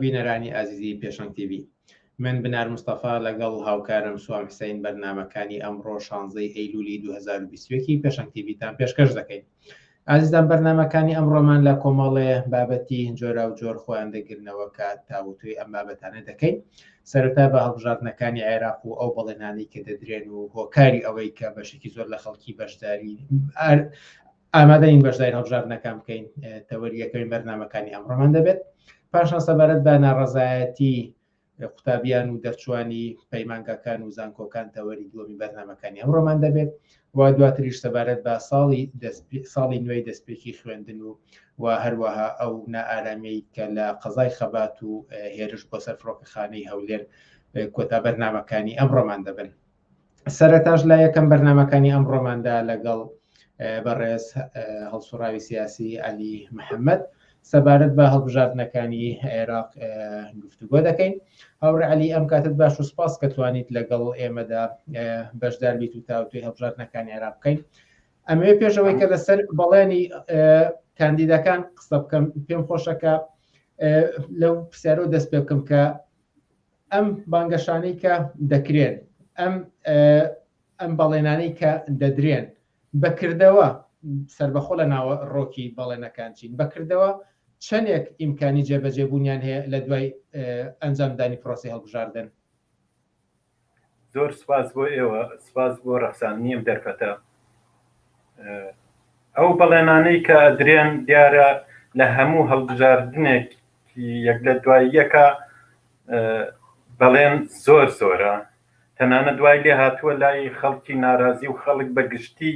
بینەرانی ئازیزی پێشەنگ تیڤ، من بنار مستەفا لەگەڵ هاوکارم سوام حسین بەرنامەکانی ئەمڕۆ 16 ئەیلولی 2021 پێشەنگ تیڤتان پێشکەش دەکەین. ئازیزان بەرنامەکانی ئەمڕۆمان لە کۆمەڵێ بابەتی جۆرا و جۆر خۆیان دەگرنەوە کە تاوتوی ئەم بابەتانە دەکەین. سەرەتا بە هەڵبژاردنەکانی عێراق و ئەو بەڵێنانەی کە دەدرێن و هۆکاری ئەوەی کە بەشێکی زۆر لە خەڵکی بەشداری ئامادەین بەشداری هەڵبژاردنەکان بکەین تەوەریەکەی بەرنامەکانی ئەمڕۆمان دەبێت. پاشان سەبارەت بە ناڕەزایەتی قوتابیان و دەرچوانی پەیمانگەکان و زانکۆکان تەوەری دووەمی بەرنامەکانی ئەمڕۆمان دەبێت. و دواتریش سەبارەت بە ساڵی نوێی دەستپێکی خوێندن و هەروەها ئەو نائارامی کە لە قەزای خەبات و هێرش بۆ سەر فڕۆکەخانەی هەولێر کۆتا بەرنامەکانی ئەمڕۆمان دەبن. سەرەتاش لە یەکەم بەرنامەکانی ئەمڕۆماندا لەگەڵ بەڕێز هەڵسوڕاوی سیاسی عەلی محەممەد سەبارەت بە هەڵبژاردنەکانی عێراق گفتوگۆ دەکەین. هاوڕێ عەلی ئەم کاتت باش و سپاس کە توانیت لەگەڵ ئێمەدا بەشدار بیت و تاوتوی هەڵبژاردنەکانی عێراق بکەین. ئەمەوێ پێشەوەی کە لەسەر بەڵێنی کاندیدەکان قسە بکەم پێم خۆشەکە لەو پرسیارەوە دەست پێ بکەم کە ئەم بانگەشانەی کە دەکرێن ئەم بەڵێنانەی کە دەدرێن بەکردەوە سربەخۆ لە ناوە ڕۆکی بەڵێنەکان چین بەکردەوە چەندێک ئیمکانی جێبەجێبوونیان هەیە لە دوای ئەنجامدانی پرۆسی هەڵبژاردن. زۆر سپاس بۆ ئێوە، سپاس بۆ ڕەخسانیم دەرفەتە. ئەو بەڵێنانەی کە درێن دیارە لە هەموو هەڵبژاردنێکی یەک لە دوای یەکە بەڵێن زۆر زۆرە، تەنانە دوای لێ هاتووە لای خەڵکی ناڕازی و خەڵک بەگشتی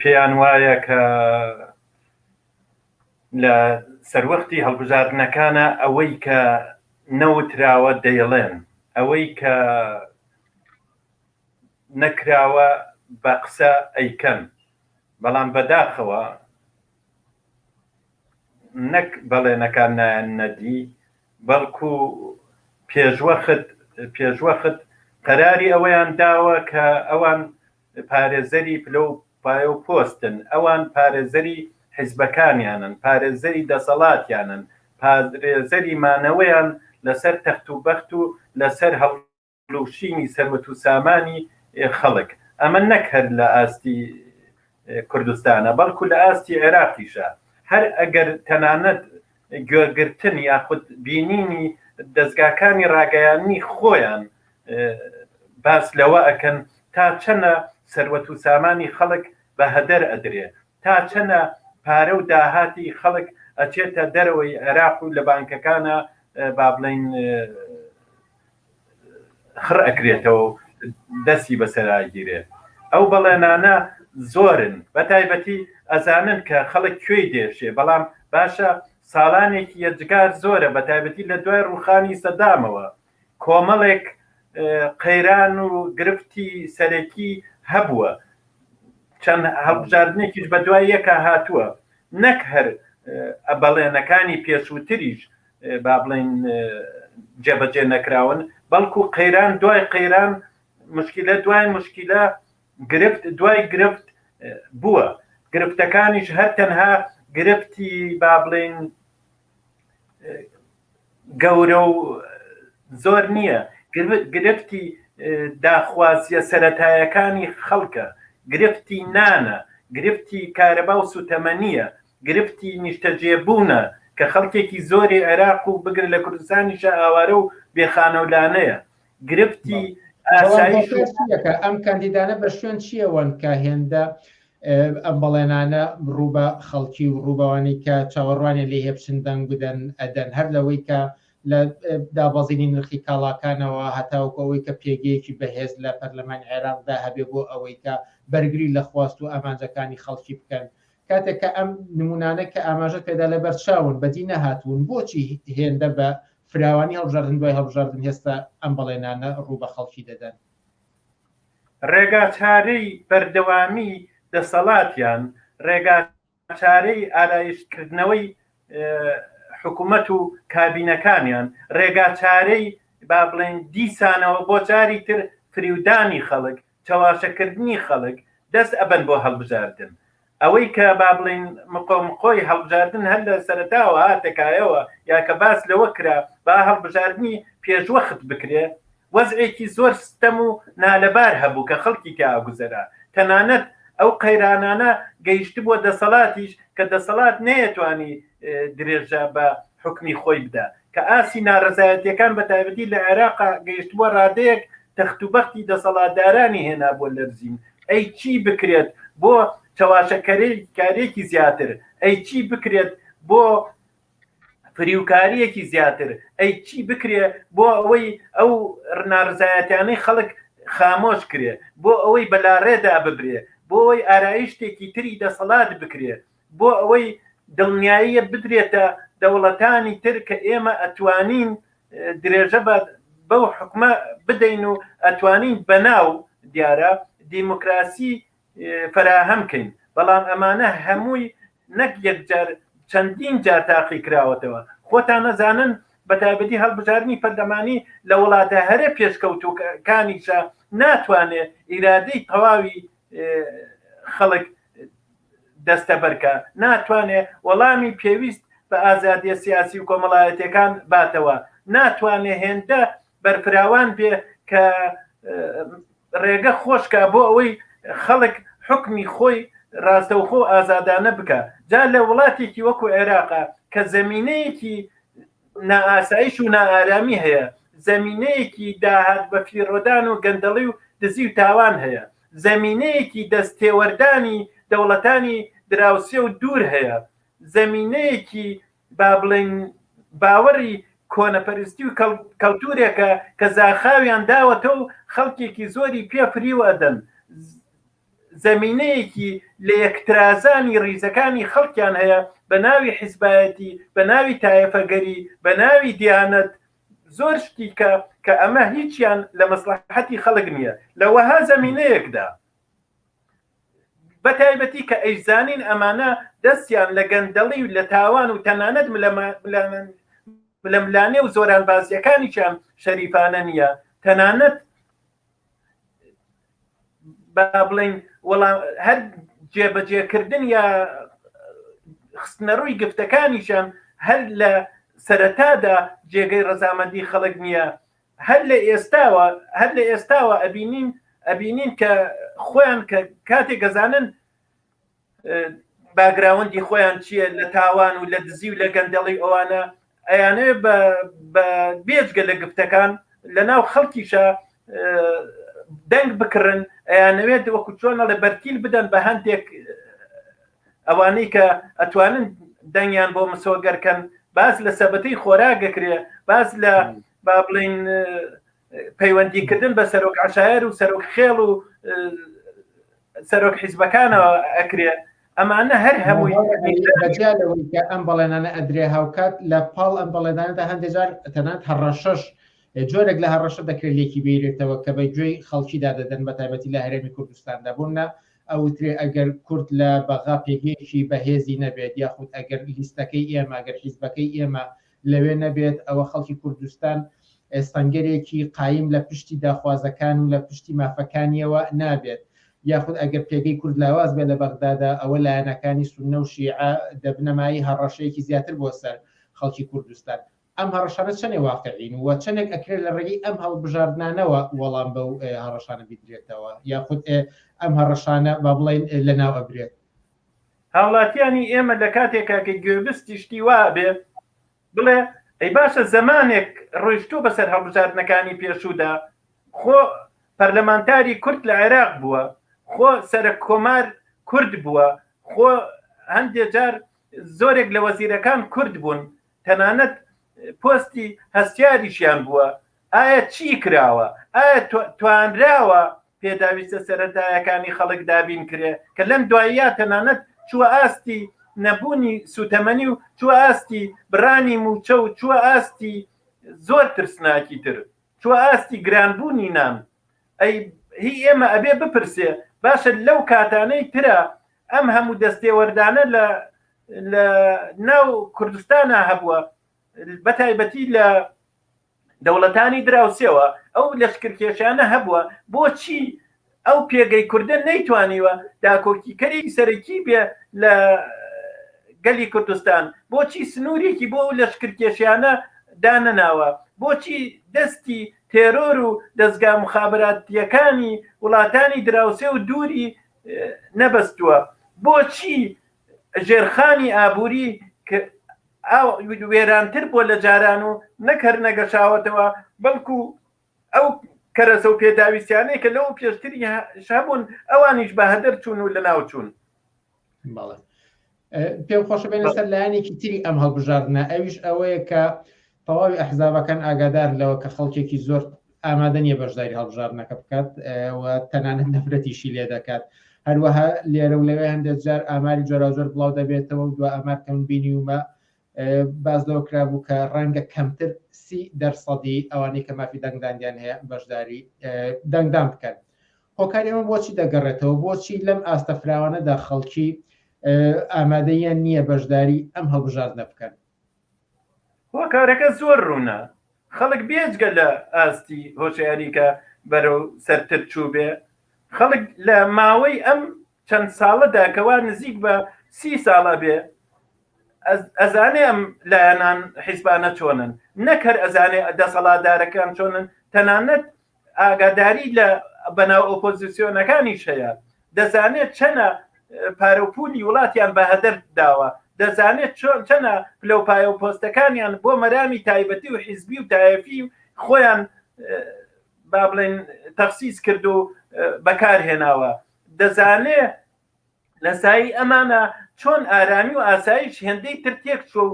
پێیان وایە کە لە سەروەختی هەڵبژاردنەکانە ئەوەی کە نەوتراوە دەیڵێن، ئەوەی کە نەکراوە بە قسە ئەیکەن، بەڵام بەداخەوە نەک بەڵێنەکان نایان نەدی بەڵکو پێشوەخت قەراری ئەوەیان داوە کە ئەوان پارێزەری پلە و پایە و پۆستن، ئەوان پارێزەری حیزبەکانیانن، پارێزەری دەسەڵاتیانن، پارێزەری مانەوەیان لەسەر تەخت و بەخت و لەسەر هەڵوشینی سەروەت و سامانی خەڵک. ئەمە نەک هەر لە ئاستی کوردستانە بەڵکو لە ئاستی عێراقیشە. هەر ئەگەر تەنانەت گوێگرتن یاخود بینینی دەستگاکانی ڕاگەیانی خۆیان باس لەوە ئەکەن تا چەنە سەروەت و سامانی خەڵک بە هەدەر ئەدرێ، تا چەنە پارە و داهاتی خەڵک ئەچێتە دەرەوەی عێراق و لە بانکەکانە با بڵێن خڕ ئەکرێتەوە و دەستی بەسەرگیرێت. ئەو بەڵێنانە زۆرن، بە تایبەتی ئەزانن کە خەڵک کوێی دێشێ، بەڵام باشە ساڵانێکی یەجگار زۆرە، بە تایبەتی لە دوای ڕووخانی سەدامەوە کۆمەڵێک قەیران و گرفتی سەرەکی هەبووە، چەند هەڵبژاردنێکیش بە دوای یەکە هاتووە، نەک هەر بەڵێنەکانی پێشووتریش با بڵێن جێبەجێ نەکراون، بەڵکو قەیران دوای قەیران، مشکلە دوای مشکلە، گرفت دوای گرفت بووە. گرفتەکانیش هەر تەنها گرفتی با بڵێن گەورە و زۆر نییە، گرفتی داخوازیە سەرەتایەکانی خەڵکە، گرفتی نانە، گرفتی کارەبا و سوتەمەنیە، گرفتی نیشتەجێبوونە کە خەڵکێکی زۆری عێراق و بگرن لە کوردستانیشە ئاوارە و بێخانەولانەیە، گرفتی ئاسایش. ئەم کاندیدانە بە شوێن چیەوەن کە هێندە ئەم بەڵێنانە ڕوو بە خەڵکی و ڕووبەوانی کە چاوەڕوانی لێ هێبشن دەنگ بدەن ئەدەن، هەر لەوەی کە لە دابەزینی نرخی کاڵاکانەوە هەتاوکەوەی کە پێگەیەکی بەهێز لە پەرلەمانی عێراقدا هەبێ بۆ ئەوەی کە بەرگری لە خواست و ئامانجەکانی خەڵکی بکەن. کاتێک کە ئەم نمونانە کە ئاماژە پێدا لە بەرچاون بەدی نەهاتوون، بۆچی هێندە بە فراوانی هەڵبژاردن دوای هەڵبژاردن هێستا ئەم بەڵێنانە ڕوو بە خەڵکی دەدەن؟ ڕێگاچارەی بەردەوامی دەسەڵاتیان، ڕێگاچارەی ئارایشکردنەوەی حکوومەت و کابینەکانیان، ڕێگاچارەی با بڵێن دیسانەوە بۆ جاری تر فریودانی خەڵک، چاواشەکردنی خەڵک دەست ئەبەن بۆ هەڵبژاردن. ئەوەی کە با بڵین مقۆمقۆی هەڵبژاردن هەر لە سەرەتاوە هاتەکایەوە یا کە باس لەوە کرا با هەڵبژاردننی پێشوەخت بکرێ وەزعێکی زۆر ستەم و نالەبار هەبوو کە خەڵکی تیاگوزەرا تەنانەت ئەو قەیرانانە گەیشتی بۆ دەسەڵاتیش کە دەسەڵات نەیەتوانی درێژە بە حکمی خۆی بدا کە ئاسی ناڕزایەتیەکان بە تایبەتی لە عێراق گەیشت بۆ ڕادەیەک تەخت و بەختی دەسەڵاتدارانی هێنا بۆ لەرزین ئەی چی بکرێت بۆ چاواشەکارێکی زیاتر ئەی چی بکرێت بۆ فریوکاریەکی زیاتر ئەی چی بکرێ بۆ ئەوەی ئەو ناڕزایەتیانەی خەڵک خامۆش کرێ بۆ ئەوەی بەلاڕێدا ببرێ بۆ ئەوەی ئارایشتێکی تری دەسەڵات بکرێ بۆ ئەوەی دڵنیاییە بدرێتە دەوڵەتانی تر کە ئێمە ئەتوانین درێژە بەو حکومە بدەین و ئەتوانین بەناو دیارە دیموکراسی فراهەمکەین بەڵام ئەمانە هەمووی نەک یەکجار چەندین جار تاقی کراوەتەوە خۆتان نەزانن بە تایبەتی هەڵبژاردننی پەرلەمانی لە وڵاتە هەرە پێشکەوتوەکانیشە ناتوانێت ئیرادەی تەواوی خەڵک دەستە بەرکە ناتوانێت وەڵامی پێویست بە ئازادیە سیاسی و کۆمەڵایەتەکان باتەوە ناتوانێت هێندە بەرفراوان بێ کە ڕێگە خۆشکە بۆ ئەوەی خەڵک حکمی خۆی ڕاستەوخۆ ئازادانە بکە جا لە وڵاتێکی وەکو عێراقا کە زەمینەیەکی نائاسایش و نائارامی هەیە زەمینەیەکی داهات بە فیرۆدان و گەندەڵی و دزی و تاوان هەیە زەمینەیەکی دەستێوەردانی دەوڵەتانی دراوسێ و دوور هەیە زەمینەیەکی با بڵین باوەڕی کۆنەپەرستی و کەلتورێکە کە زاخاویان داوەتە و خەڵکێکی زۆری پێفریوە دەن زەمینەیەکی لە یەکترازانی ڕیزەکانی خەڵکیان هەیە بە ناوی حیزبایەتی بە ناوی تایەفەگەری بە ناوی دیانەت زۆر شتی کە ئەمە هیچیان لە مەسلحەتی خەڵک نییە لەوەها زەمینەیەکدا بە تایبەتی کە ئەیزانین ئەمانە دەستیان لە گەندەڵی و لە تاوان و تەنانەت لە ملانێ و زۆران بازیەکانیشان شەریفانە نییە تەنانەت با بڵین وەڵام هەر جێبەجێکردن یا خستنەڕووی گفتەکانیشان هەر لە سەرەتادا جێگەی ڕەزامەندی خەڵک نییە هەر لە ئێستاوە ئەبینین کە خۆیان کە کاتێک گەزانن باگراوەندی خۆیان چییە لە تاوان و لە دزی و لە گەندەڵی ئەوانە ئەیانەوێ بە بێجگە لە گفتەکان لە ناو خەڵکیشە دەنگ بکڕن ئەیانەوێت وەکو چۆنە لە بەرتیل بدەن بە هەندێک ئەوانەی کە ئەتوانن دەنگیان بۆ مسۆگەرکەن باز لە سەبەتەی خۆراگەکرێ باز لە با بڵین پەیوەندیکردن بە سەرۆک عەشایر و سەرۆک خێڵ و سەرۆک حیزبەکانەوە ئەکرێ ئەمانە هەر هەمووی بەجیالەوەی کە ئەم بەڵێنانە ئەدرێ هاوکات لە پاڵ ئەم بەڵێدانەدا هەندێک جار تەنانەت هەڕەشەش جۆرێک لە هەڕەشە دەکرێت لێکی بێرێتەوە کە بە گوێی خەڵکیدا دەدەن بە تایبەتی لە هەرێمی کوردستاندا بوونە ئەوترێ ئەگەر کورد لە بەغا پێگەیەکی بەهێزی نەبێت یاخود ئەگەر لیستەکەی ئێمە ئەگەر حیزبەکەی ئێمە لەوێ نەبێت ئەوە خەڵکی کوردستان ئێستانگەرێکی قایم لە پشتی داخوازەکان و لە پشتی مافەکانیەوە نابێت یاخود ئەگەر پێگەی کورد لاواز بێت لە بەغدادا ئەوە لایەنەکانی سونە و شیعە دەبنەمایی هەڕەشەیەکی زیاتر بۆ سەر خەڵکی کوردستان ئەم هەڕەشانە چەندێ واقعین و چەندێک ئەکرێت لە ڕێگەی ئەم هەڵبژاردنانەوە وەڵام بەو هەڕەشانە بیدرێتەوە یاخود ئەم هەڕەشانە با بڵێن لەناو ئەبرێت هاوڵاتیانی ئێمە لە کاتێکا کە گوێبستی شتی وا بێ بڵێ ئەی باشە زەمانێک ڕۆیشتوو بەسەر هەڵبژاردنەکانی پێشوودا خۆ پەرلەمانتاری کورد لە عێراق بووە خۆ سەرک کۆمار کورد بووە خۆ هەندێک جار زۆرێک لە وەزیرەکان کورد بوون تەنانەت پۆستی هەستیاریشیان بووە ئایا چی کراوە ئایا توانراوە پێداویستە سەرەتایەکانی خەڵک دابین کرێ کە لەم دواییە تەنانەت چووە ئاستی نەبوونی سوتەمەنی و چووە ئاستی بڕانی موچە و چووە ئاستی زۆر ترسناکی تر چووە ئاستی گرانبوونی نان ئەی هی ئێمە ئەبێ بپرسێ باشە لەو کاتانەی ترە ئەم هەموو دەستێوەردانە لە ناو کوردستانە هەبووە بە تایبەتی لە دەوڵەتانی دراوسێەوە ئەو لەشکرکێشانە هەبووە بۆچی ئەو پێگەی کوردن نەیتوانیوە داکۆکیکەری سەرەکی بێ لە گەلی کوردستان بۆچی سنوورێکی بۆ لەشکرکێشیانە دانەناوە بۆچی دەستی تێرۆر و دەستگا مخابراتیەکانی وڵاتانی دراوسێ و دووری نەبەستووە بۆچی ژێرخانی ئابووری وێرانتر بۆ لە جاران و نەکەر نەگەشاوەتەوە بەڵکو ئەو کەرەسە و پێداویستیانەیە کە لەو پێشتری شەبوون ئەوانیش بە هەدەر چوون و لە ناو چوون. پێم خۆشە بێنە سەر لایەنێکی تری ئەم هەڵبژاردنە ئەویش ئەوەیە کە تەواوی ئەحزابەکان ئاگادار لەوە کە خەڵکێکی زۆر ئامادە نیە بەشداری هەڵبژاردنەکە بکات و تەنانەت نەفرەتیشی لێ دەکات. هەروەها لێرە و لەوێ هەندێک جار ئاماری جۆرا زۆر بڵاو دەبێتەوە و دو ئامارکەون بینی ومە باز لەوە کرابوو کە ڕەنگە کەمتر 30% ئەوانەی کە مافی دەنگدانیان هەیە بەشداری دەنگدان بکەن. هۆکاری ئەمە بۆچی دەگەڕێتەوە بۆچی لەم ئاستەفراوانەدا خەڵکی ئامادەیان نییە بەشداری ئەم هەڵبژاردنە بکەن؟ هۆکارەکە زۆر ڕوونە خەڵک بێجگە لە ئاستی هۆشیاریکە بەرەو سەرتر چوو بێ خەڵک لە ماوەی ئەم چەند ساڵەدا کەوا نزیک بە 30 ساڵە بێ ئەزانێ ئەم لایەنان حیزبانە چۆنن نەکەر ئەزانێ دەسەڵاتدارەکان چۆنن تەنانەت ئاگاداری لە بەناو ئۆپۆزیسیۆنەکانیش هەیە دەزانێت چەنە پارەپولی وڵاتیان بە هەدەر داوە دەزانێت چەنە پلەپایە و پۆستەکانیان بۆ مەرامی تایبەتی و حیزبی و تایەفی خۆیان با بڵێن تەخسیس کرد و بەکارهێناوە دەزانێ لە سایی ئەمانە چۆن ئارامی و ئاسایش هێندەی تر تێک چۆ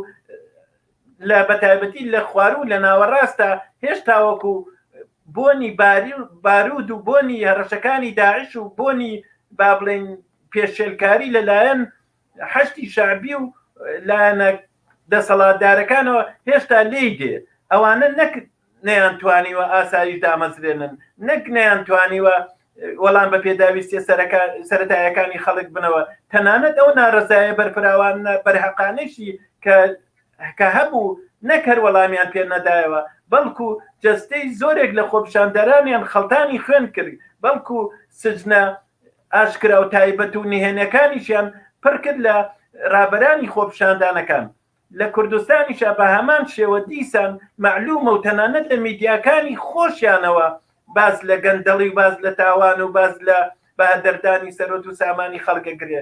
لە بەتایبەتی لە خوارو لە ناوەڕاستە هێشتا وەکو بۆنی بارود و بۆنی هەڕەشەکانی داعش و بۆنی با بڵێن پێشێلکاری لەلایەن حەشتی شعبی و لایەنە دەسەڵاتدارەکانەوە هێشتا لێی دێ ئەوانە نەک نەیانتوانیوە ئاسایش دامەزرێنن نەک نەیانتوانیوە وەڵام بە پێداویستی سەرەتایەکانی خەڵک بنەوە تەنانەت ئەو ناڕزایە بەرپراوان بەرهەقانشی کە هەبوو نەکەر وەڵامیان پێ نەدایەوە بەڵکو جەستەی زۆرێک لە خۆپشاندەرانیان خەڵتانی خوێن کرد بەڵکو سجنە ئاشکرا و تایبەت و نهێنەکانیشیان پڕ کرد لە ڕابەرانی خۆپشاندانەکان لە کوردستانیشە بە هەمان شێوە دیسان معلومە و تەنانەت لە میدیاکانی خۆشیانەوە باز لە گەندەڵی و باز لە تاوان و باز لە بەهەدەردانی سەرۆت و سامانی خەڵکە گرێ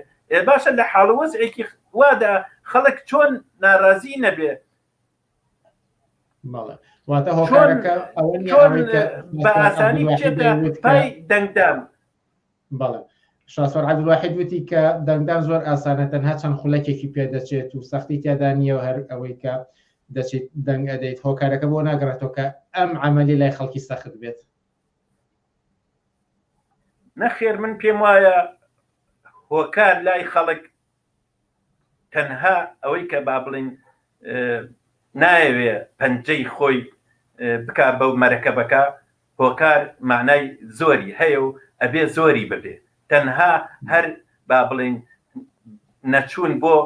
باشە لە حاڵوەزعێکی وادا خەڵک چۆن ناڕازی نەبێ بە ئاسانی بچێتە پای دەنگدان. بەڵێ شاسوار عەبدولواحید وتی کە دەنگدان زۆر ئاسانە تەنها چەند خولەکێکی پێدەچێت و سەختی تێدا نییە و هەر ئەوەی کە دەچێت دەنگ ئەدەیت هۆکارەکە بۆ ناگەڕێتەوە کە ئەم عەمەلی لای خەڵکی سەخت بێت. نەخێر من پێم وایە هۆکار لای خەڵک تەنها ئەوەی کە با بڵین نایەوێ پەنجەی خۆی بکا بەو مەرەکەبەکە هۆکار معنای زۆری هەیە و ئەبێ زۆری ببێ تەنها هەر با بڵین نەچوون بۆ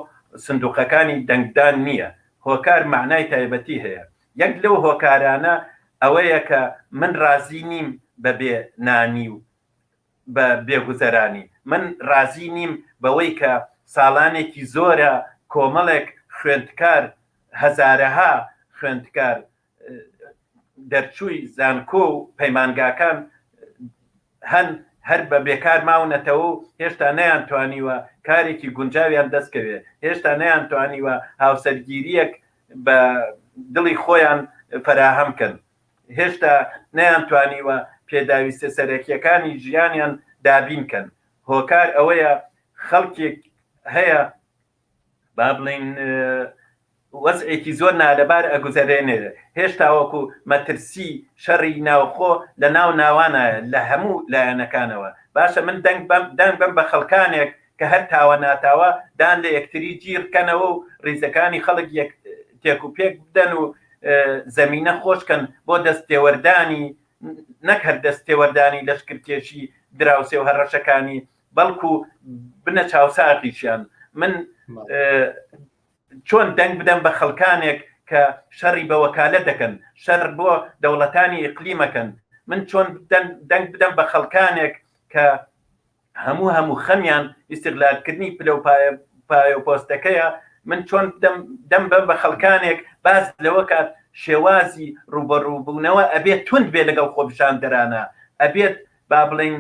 سندوقەکانی دەنگدان نییە هۆکار معنای تایبەتی هەیە یەک لەو هۆکارانە ئەوەیە کە من رازی نیم بەبێ نانی و بە بێگوزەرانی من رازی نیم بەوەی کە ساڵانێکی زۆرە کۆمەڵێک خوێندکار هەزارەها خوێندکار دەرچووی زانکۆ و پەیمانگاکان هەر بە بێکار ماونەتەوە و هێشتا نەیانتوانیوە کارێکی گونجاویان دەستکەوێت هێشتا نەیانتوانیوە هاوسەرگیریەک بە دڵی خۆیان فەراهەم کەن هێشتا نەیانتوانیوە پێداویستە سەرەکیەکانی ژیانیان دابین کەن هۆکار ئەوەیە خەڵکێک هەیە با بڵین وەزعێکی زۆر نالەبار ئەگوزەرێنێ هێشتا وەکو مەترسی شەڕی ناوخۆ لە ناو ناوانایە لە هەموو لایەنەکانەوە باشە من دەنگ بم بە خەڵکانێک کە هەر تاوە ناتاوە دان لە یەکتری گیرکەنەوە و ڕیزەکانی خەڵک تێک و پێک بدەن و زەمینە خۆشکەن بۆ دەستێوەردانی نەک هەر دەستێوەردانی لەشکرکێشی دراوسێ و هەڕەشەکانی بەڵکو بنە چاوساقیشیان من چۆن دەنگ بدەم بە خەڵکانێک کە شەڕی بە وەکالە دەکەن شەڕ بۆ دەوڵەتانی ئیقلیمەکەن من چۆن دەنگ بدەم بە خەڵکانێک کە هەموو خەمیان ئیستیغلالکردنی پلە و پایە و پۆستەکەیە. من چۆن دەم بە خەڵکانێک باز لەوە کات شێوازی ڕوبەڕووبوونەوە ئەبێت تند بێ لەگەڵ خۆپیشاندەرانە، ئەبێت با بڵین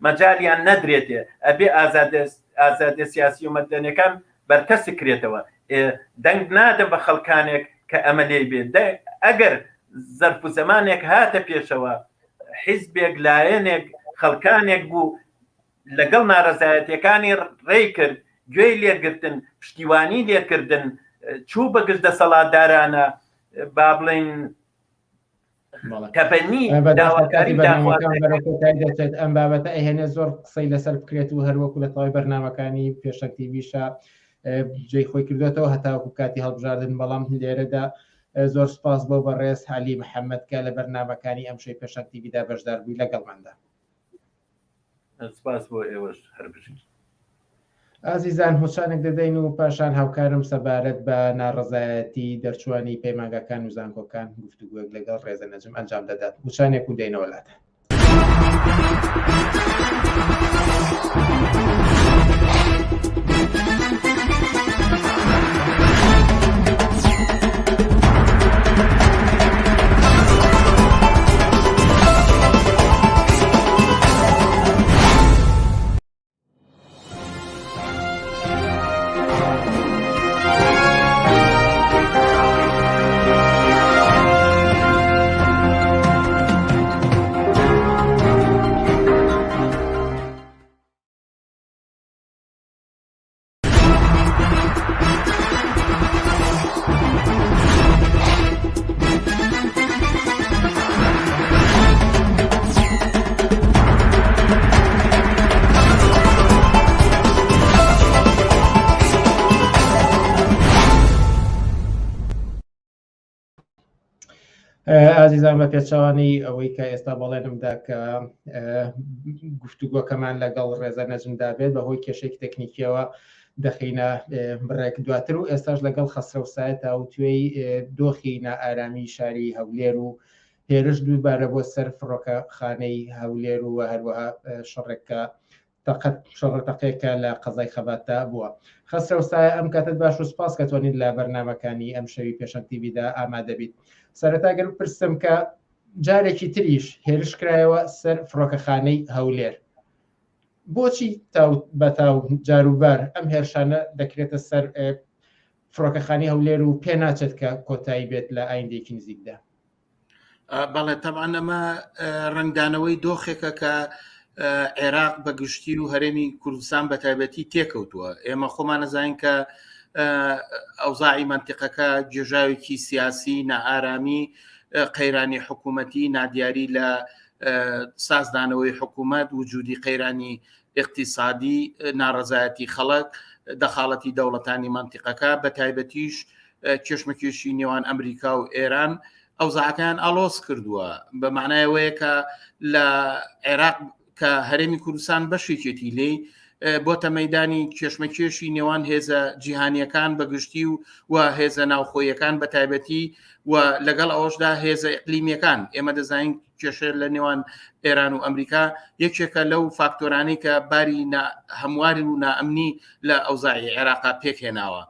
مەجالیان نەدرێتێ، ئەبێ ئازادە سیاسی و مەدەنیەکان بەرکەسی کرێتەوە. دەنگ نادەم بە خەڵکانێک کە ئەمە لێ بێت. ئەگەر زەرف و زەمانێک هاتە پێشەوە حیزبێک لایەنێک خەڵکانێک بوو لەگەڵ ناڕەزایەتیەکانی ڕێی کرد، گوێی لێگرتن، پشتیوانی لێکردن، چوو بە گشت دەسەڵاتدارانە با بڵین کەپەنی داواکاری دەچێت. ئەم بابەتە ئەهێنێ زۆر قسەی لەسەر بکرێت و هەروەکو لە تەواوی بەرنامەکانی پێشەنگ تیڤیشە جێی خۆی کردوێتەوە هەتاوەکو کاتی هەڵبژاردن. بەڵام لێرەدا زۆر سپاس بۆ بەڕێز عەلی محەممەد کە لە بەرنامەکانی ئەم شەی پێشەنگ تیڤیدا بەشدار بووی لەگەڵماندا. سپاس بۆ ئێوەش هەربژین. ئازیزان هۆشانێک دەدەین و پاشان هاوکارم سەبارەت بە ناڕەزایەتی دەرچوانی پەیمانگەکان و زانکۆکان گفتوگوێک لەگەڵ ڕێزە نەجم ئەنجام دەدات. هۆشانێک و دێنەوەلاتە. ئازیزان بە پێچوانی ئەوەی کە ئێستا بەڵێنمدا کە گفتوگۆکەمان لەگەڵ ڕێزە نەجمدا بێت بەهۆی کێشەی تەکنیکیەوە دەخینە بڕێک دواتر و ئێستاش لەگەڵ خەسرە و سایە تاوتوێی دۆخی نائارامی شاری هەولێر و هێرش دووبارە بۆ سەر فڕۆکەخانەی هەولێر و هەروەها شەڕێکە شەڕەتەقێکە لە قەزای خەباتدا بووە. خەسرە و سایە ئەم کاتت باش و سپاس کە توانیت لە بەرنامەکانی ئەم شەوی پێشەنگ تیڤیدا ئامادە بیت. سەرەتاگەر پرسم کە جارێکی تریش هێرش کرایەوە سەر فڕۆکەخانەی هەولێر، بۆچی بەتاو جاروبار ئەم هێرشانە دەکرێتە سەر فڕۆکەخانەی هەولێر و پێ ناچێت کە کۆتایی بێت لە ئایندێکی نزیکدا؟ بەڵێ تەبعاً ئەمە ڕنگدانەوەی دۆخێکە کە عێراق بە گشتی و هەرێمی کوردستان بە تایبەتی تێکەوتووە. ئێمە خۆمان نەزانین کە ئەوزاعی منتیقەکە گێژاوێکی سیاسی، نائارامی، قەیرانی حکوومەتی، نادیاری لە سازدانەوەی حکوومەت، وجودی قەیرانی اقتصادی، ناڕەزایەتی خەڵک، دەخاڵەتی دەوڵەتانی منتیقەکە بە تایبەتیش کێشمەکێشی نێوان ئەمریکا و ئێران ئەوزاعەکان ئالۆز کردووە. بە معنایەوەیە کە لە عێراق کە هەرێمی کوردستان بەشێکێتی لێ بۆتە مەیدانی کێشمەکێشی نێوان هێزە جیهانیەکان بەگشتی و هێزە ناوخۆیەکان بە تایبەتی و لەگەڵ ئەوەشدا هێزە ئیقلیمیەکان. ئێمە دەزانین کێشە لە نێوان ئێران و ئەمریکا یەکێکە لەو فاکتۆرانەی کە باری هەمواری و نائەمنی لە ئەوزاعی عێراقا پێکهێناوە.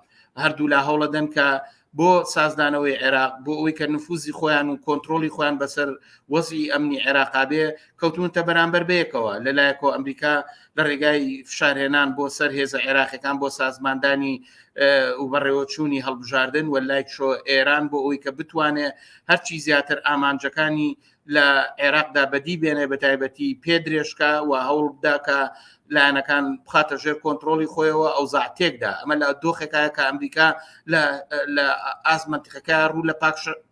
هەردوو لا هەوڵە دەن کە بۆ سازدانەوەی عێراق، بۆ ئەوەی کە نفوزی خۆیان و کۆنتترۆلی خۆیان بەسەر وەزی ئەمنی عێراقا بێ کەوتونتە بەرامبەر بەیەکەوە لەلایەکەوە ئەمریکا لە ڕێگای فشارهێنان بۆ سەر هێزە عێراقیەکان بۆ سازماندانی و بەڕێوەچوونی هەڵبژاردن و لایکشۆ ئێران بۆ ئەوەی کە بتوانێت هەرچی زیاتر ئامانجەکانی لە عێراقدا بەدی بێنێ بە تایبەتی پێدرێژکە و هەوڵ بدا کە لایەنەکان بخاتە ژێر کۆنتترۆلی خۆیەوە ئەو زاتێکدا. ئەمە لە دۆخێکایە کە ئەمریکا لە ئازمەنتیقەکە ڕوو لە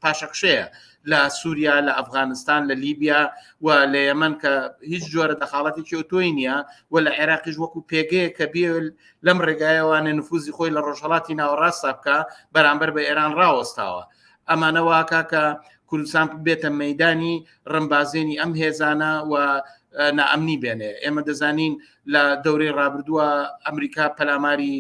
پاشەکشەیە لە سووریا، لە ئەفغانستان، لە لیبیا و لە یەمەن کە هیچ جۆرە دەخاڵەتێکی ئۆتۆی نییە و لە عێراقیش وەکو پێگەیە کە بێ لەم ڕێگایەوانێ نفوزی خۆی لە ڕۆژهەڵاتی ناوەڕاستە بکە بەرامبەر بە ئێران ڕاوەستاوە. ئەمانەوەکە کە کوردستان بێتە مەیدانی ڕمبازێنی ئەم هێزانە و نائەمنی بێنێ. ئێمە دەزانین لە دەورەی ڕابردووە ئەمریکا پەلاماری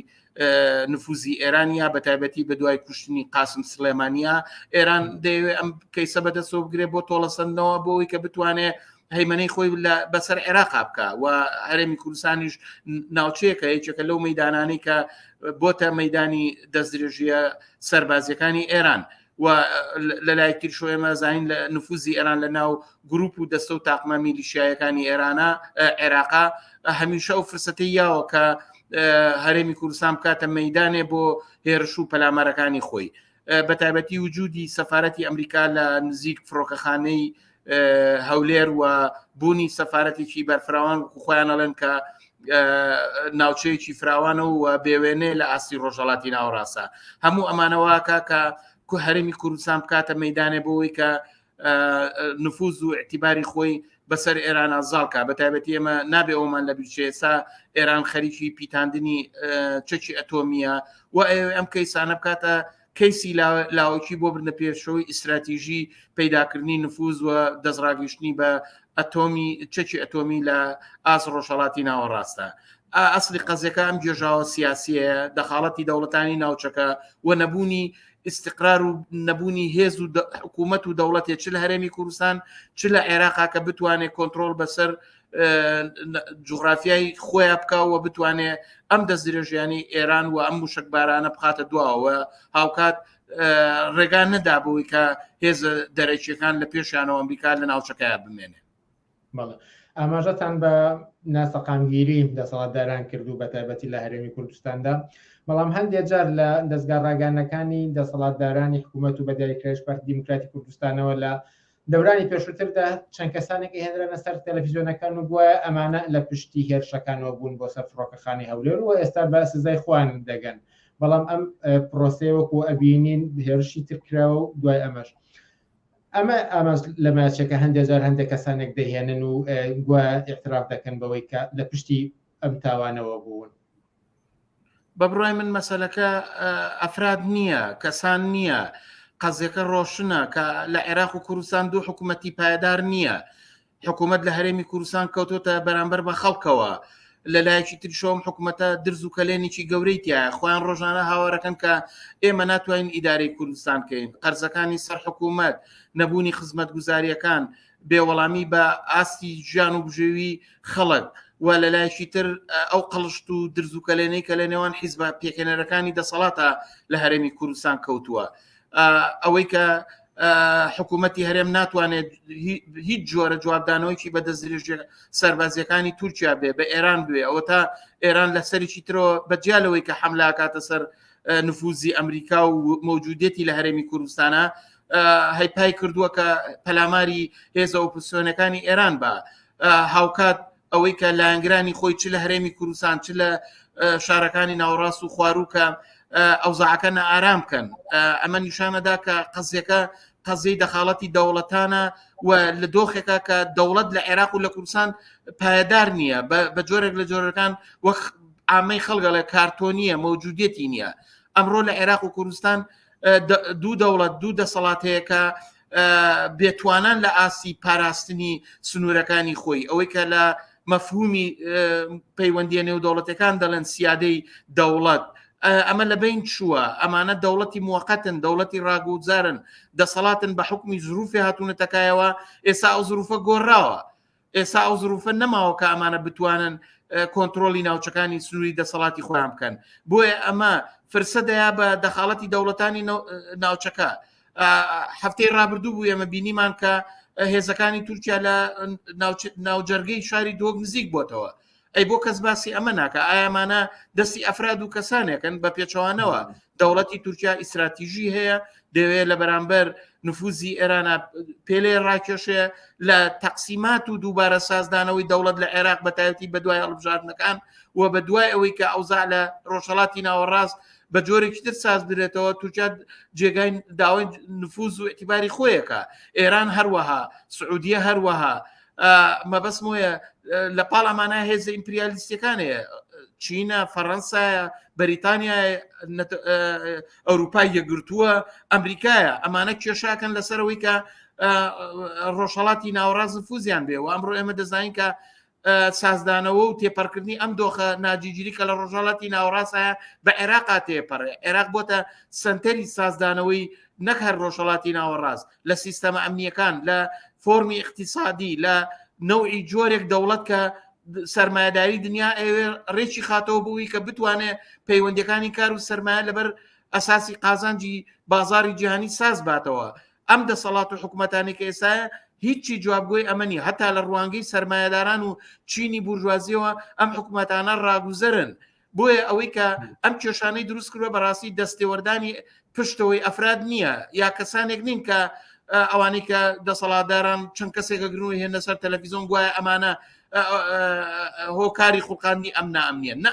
نفوزی ئێرانیا بە تایبەتی بە دوای کوشتنی قاسم سلێمانیا. ئێران دەیەوێت ئەم کەیسە بەدەستەوە بگرێت بۆ تۆڵەسەندنەوە بۆ ئەوەی کە بتوانێت هەیمنەی خۆی بەسەر عێراقا بکە و هەرێمی کوردستانیش ناوچەیەکە یەکێکە لەو مەدانانەی کە بۆتە مەدانی دەستدرێژیە سەربازیەکانی ئێران و لە لای ترشۆ ئێمە زین لە نفوزی ئێران لە ناو گروپ و دەستە و تاقمە میلیشیایەکانی ئێرانە عێراقا هەمیشە ئەو فرسەتەی یاوە کە هەرێمی کوردستان بکاتە مەدانێ بۆ هێرش و پەلامارەکانی خۆی بە تایبەتی وجودی سەفارەتی ئەمریکا لە نزیک فڕۆکەخانەی هەولێر و بوونی سەفارەتێکی بەرفراوان خۆیان ئەڵێن کە ناوچەیەکی فراوانە و بێوێنێ لە ئاستی ڕۆژهەڵاتی ناوەڕاستە هەموو ئەمانەوەکە کە هەرێمی کوردستان بکاتە مەدانێ بۆەوەی کە نفوز و اعتیباری خۆی بەسەر ئێران ئازاڵکە بە تایبەتی ئێمە نابێ ئەومان لە بیرچێسا ئێران خەریکی پیتاندنی چەکی ئەتۆمیە و ئەم کەیسانە بکاتە کەیسی لاوەکی بۆ برنە پێشەوەی ئیستراتیژی پەیداکردنی نفوز و دەستڕاگەشتنی بە ئەتۆمی چەکی ئەتۆمی لە ئاس ڕۆژهەڵاتی ناوەڕاستە ئەسلی قەزەکە ئەم گێژاوە سیاسیە دەخاڵەتی دەوڵەتانی ناوچەکە و نەبوونی استقرار و نەبوونی هێز و حکوومەت و دەوڵەتێک چ لە هەرێمی کوردستان چ لە عێراقا کە بتوانێت کۆنتترۆل بەسەر جوغرافیای خۆیان بکەوە بتوانێت ئەم دەستدرێژیانی ئێران و ئەم موشکبارانە بخاتە دواوە هاوکات ڕێگان نەدابووی کە هێز دەرەکیەکان لە پێشیانەوە ئەمریکا لە ناوچەکەیان بمێنێ ئاماژەتان بە ناسەقامگیری دەسەڵاتداران کردو بە تایبەتی لە هەرێمی کوردستاندا بەڵام هەندێک جار لە دەستگا ڕاگەانەکانی دەسەڵاتدارانی حکوومەت و بەدیاریکراوی پارتی دیموکراتی کوردستانەوە لە دەورانی پێشووتردا چەند کەسانێکی هێنرانە سەر تەلەڤیزیۆنەکان و بووە ئەمانە لە پشتی هێرشەکانەوە بوون بۆ سەر فڕۆکەخانی هەولێر و ئێستا بە سزای خوان دەگەن بەڵام ئەم پرۆسەیەوەکو ئەبینین هێرشی ترکراوە و دوای ئەمەش ئەمە لە ماچێکە هەندێک هەندێک کەسانێک دەهێنن و گوە اعتراف دەکەن بەوەی کە لە پشتی ئەم تاوانەوە بوون بە بڕای من مەسەلەکە ئەفراد نییە کەسان نییە قەزەکە ڕۆشنە کە لە عێراق و کوردستان دوو حکوومەتی پایدار نییە حکوومەت لە هەرێمی کوردستان کەوتۆتە بەرامبەر بە خەڵکەوە لە لایەکی تریشەوەم حکوومەتە درز و کەلێنێکی گەورەی تایە خۆیان ڕۆژانە هاوارەکەن کە ئێمە ناتوانین ئیدارەی کوردستان بکەین قەرزەکانی سەر حکوومەت نەبوونی خزمەت گوزاریەکان بێوەڵامی بە ئاستی ژیان و بژێوی خەڵک و لە لایەکی تر ئەو قەڵشت و درز و کەلێنەی کە لە نێوان حیزب پێکەنەرەکانی دەسەڵاتە لە هەرێمی کوردستان کەوتووە ئەوەی کە حکوومەتی هەرێم ناتوانێت هیچ جۆرە جوابدانەوەیکی بە دەستدرێژی سەربازیەکانی تورکیا بێ بە ئێران بێ ئەوە تا ئێران لە سەرێکی ترەوە بەجیالەوەی کە حملا کاتە سەر نفوزی ئەمریکا و مەوجودێتی لە هەرێمی کوردستانە هەیپای کردووە کە پەلاماری هێزە ئۆپۆزیسیۆنەکانی ئێران بە هاوکات ئەوەی کە لایەنگرانی خۆی چ لە هەرێمی کوردستان چ لە شارەکانی ناوەڕاست و خواروکە ئەوزاعەکە نەئارام بکەن ئەمە نیشانەدا کە قەزیەکە قەزەی دەخاڵەتی دەوڵەتانە و لە دۆخێکە کە دەوڵەت لە عێراق و لە کوردستان پایدار نییە بە جۆرێک لە جۆرەکان وەک ئامەی خەڵگە لە کارتۆنیە مەوجودێتی نییە ئەمڕۆ لە عێراق و کوردستان دوو دەوڵەت دوو دەسەڵات هەیە کە بێتوانان لە ئاسی پاراستنی سنوورەکانی خۆی ئەوەی کە لە مەفهومی پەیوەندیە نێو دەوڵەتەکان دەڵێن سیادەی دەوڵەت ئەمە لە بین چووە ئەمانە دەوڵەتی موقەتن دەوڵەتی ڕاگوزارن دەسەڵاتن بە حکمی زروفی هاتوونەتەکایەوە ئێستا ئەو زروفە گۆڕاوە ئێستا ئەو زروفە نەماوە کە ئەمانە بتوانن کۆنتترۆلی ناوچەکانی سنووری دەسەڵاتی خۆیان بکەن بۆیە ئەمە فرسەدەیە بە دەخاڵەتی دەوڵەتانی ناوچەکە هەفتەی ڕابردوو بوو ئێمە بینیمان کە هێزەکانی تورکیا لە ناوجەرگەی شاری دۆک نزیک بۆتەوە ئەی بۆ کەس باسی ئەمە ناکە ئایامانە دەستی ئەفراد و کەسانێکن بە پێچەوانەوە دەوڵەتی تورکیا ئیسراتیژی هەیە دەوێت لە بەرامبەر نفوزی ئێرانە پێلێ ڕاکێشێ لە تەقسیمات و دووبارە سازدانەوەی دەوڵەت لە عێراق بەتایبەتی بە دوای هەڵبژاردنەکان و بە دوای ئەوەی کە ئەوزاع لە ڕۆژهەڵاتی ناوەڕاست بە جۆرێکی تر ساز برێتەوە تورکیا جێگای داوای نفوز و ئەتیباری خۆیەکە ئێران هەروەها سعودیە هەروەها مەبەست وایە لە پاڵ ئەمانە هێزە ئیمپریالیستەکانەیە چینە فەڕەنسایە بەریتانیا ئەوروپای یەکگرتووە ئەمریکایە ئەمانە کێشاکەن لەسەرەوەی کە ڕۆژهەڵاتی ناوەڕاست نفوزیان بێ و ئەمڕۆ ئێمە دەزانین کە سازدانەوە و تێپەڕکردنی ئەم دۆخە ناجیگیری کە لە ڕۆژهەڵاتی ناوەڕاستە بە عێراقا تێپەڕێ عێراق بۆتە سنتەری سازدانەوەی نەک هەر ڕۆژهەڵاتی ناوەڕاست لە سیستەمە ئەمنیەکان لە فۆرمی اقتصادی لە نەوعی جۆرێک دەوڵەت کە سەرمایه‌داری دنیا ئەوێ ڕێکی خاتەوە بووی کە بتوانێت پەیوەندیەکانی کار و سەرمایە لەبەر ئەساسی قازانجی بازاری جیهانی ساز باتەوە. ئەم دەسەڵات و حکوومەتانی کە ئێستا هیچی جوابگۆی ئەمەنی هەتا لە ڕوانگەی سەرمایه‌داران و چینی بورژوازیەوە ئەم حکوومەتانە ڕاگوزەرن. بۆیە ئەوەی کە ئەم کێشانەی دروست کردوە بەڕاستی دەستێوەردانی پشتەوەی ئەفراد نییە یا کەسانێک نین کە ئەوانی کە دەسەڵاتداران چەند کەسێکە گرنوی هێنە سەر تەلەڤیزۆن گوایە ئەمانە هۆکاری خوڵقاندنی ئەمنە نە